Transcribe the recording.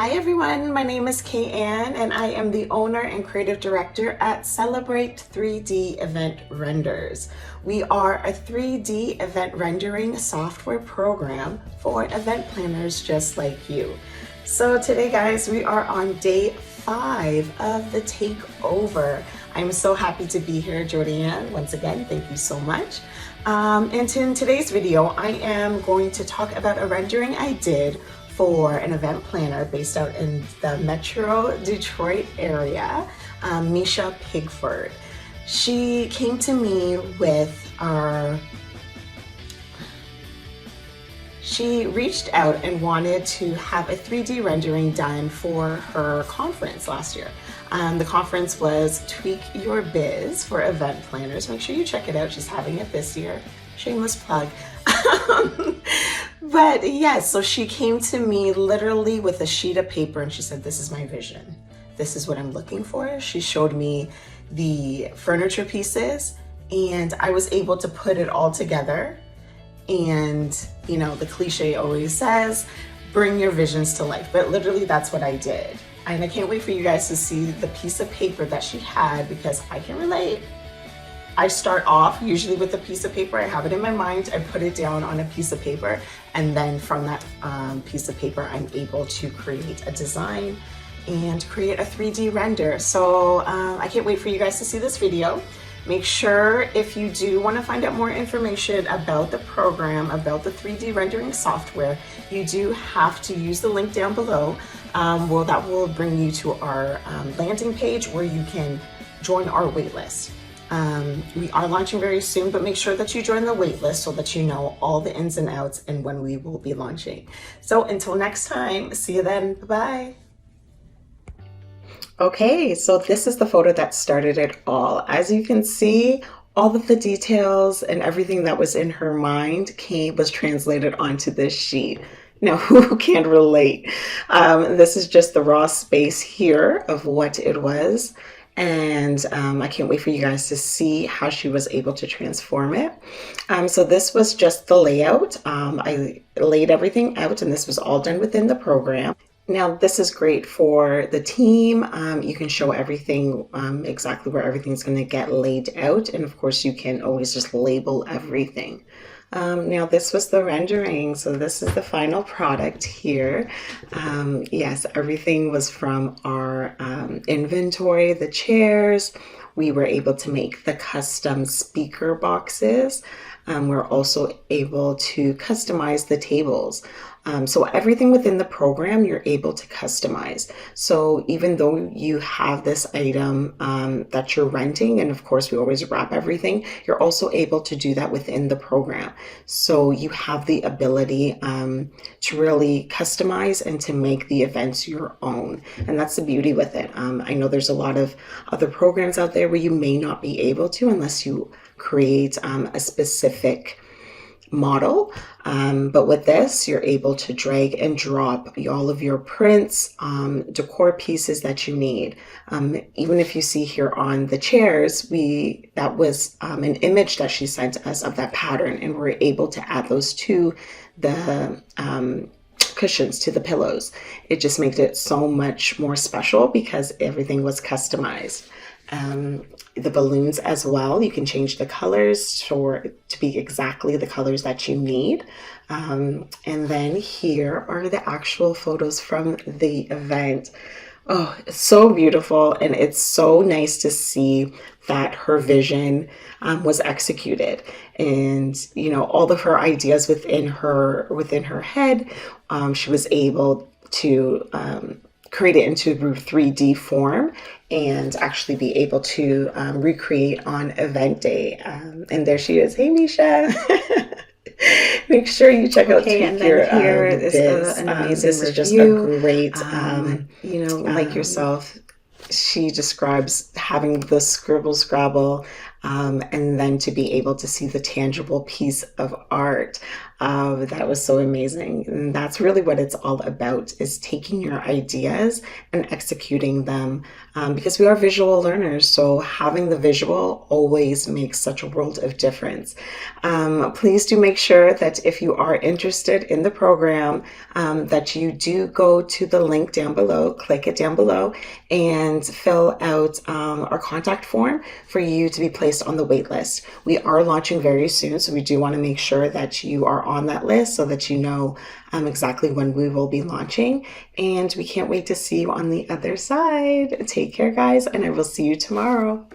Hi everyone, my name is Kaann and I am the owner and creative director at Celebrate 3D Event Renders. We are a 3D event rendering software program for event planners just like you. So today guys, we are on day 5 of the takeover. I'm so happy to be here, Jordan. Once again, thank you so much. And in today's video, I am going to talk about a rendering I did for an event planner based out in the Metro Detroit area, Misha Pigford. She came to me with she reached out and wanted to have a 3D rendering done for her conference last year. The conference was Tweak Your Biz for event planners. Make sure you check it out. She's having it this year. Shameless plug. But yes, so she came to me literally with a sheet of paper and she said, this is my vision. This is what I'm looking for. She showed me the furniture pieces and I was able to put it all together. And you know, the cliche always says, bring your visions to life. But literally that's what I did. And I can't wait for you guys to see the piece of paper that she had because I can relate. I start off usually with a piece of paper. I have it in my mind. I put it down on a piece of paper. And then from that piece of paper, I'm able to create a design and create a 3D render. So I can't wait for you guys to see this video. Make sure if you do want to find out more information about the program, about the 3D rendering software, you do have to use the link down below. Well, that will bring you to our landing page where you can join our waitlist. We are launching very soon, but make sure that you join the waitlist so that you know all the ins and outs and when we will be launching. So until next time, see you then. Bye-bye. Okay, so this is the photo that started it all. As you can see, all of the details and everything that was in her mind was translated onto this sheet. Now, who can relate? This is just the raw space here of what it was. And I can't wait for you guys to see how she was able to transform it. So this was just the layout. I laid everything out and this was all done within the program. Now this is great for the team. You can show everything, exactly where everything's going to get laid out. And of course you can always just label everything. Now this was the rendering, so this is the final product here. Yes, everything was from our inventory, the chairs. We were able to make the custom speaker boxes. We're also able to customize the tables. So everything within the program you're able to customize. So even though you have this item that you're renting, and of course we always wrap everything, you're also able to do that within the program. So you have the ability to really customize and to make the events your own. And that's the beauty with it. I know there's a lot of other programs out there where you may not be able to unless you create a specific model, but with this you're able to drag and drop all of your prints, decor pieces that you need. Even if you see here on the chairs, that was an image that she sent us of that pattern, and we're able to add those to the cushions, to the pillows. It just makes it so much more special because everything was customized. The balloons as well, you can change the colors to be exactly the colors that you need. And then here are the actual photos from the event. Oh, it's so beautiful, and it's so nice to see that her vision was executed, and you know, all of her ideas within her head, she was able to create it into 3D form and actually be able to recreate on event day. And there she is. Hey, Misha. Make sure you check out And then here is an amazing this is just a great, you know, like yourself. She describes having the scribble scrabble and then to be able to see the tangible piece of art. That was so amazing. And that's really what it's all about, is taking your ideas and executing them. Because we are visual learners, so having the visual always makes such a world of difference. Please do make sure that if you are interested in the program, that you do go to the link down below, click it down below, and fill out our contact form for you to be placed on the wait list. We are launching very soon, so we do want to make sure that you are on that list so that you know exactly when we will be launching. And we can't wait to see you on the other side. Take care, guys, and I will see you tomorrow.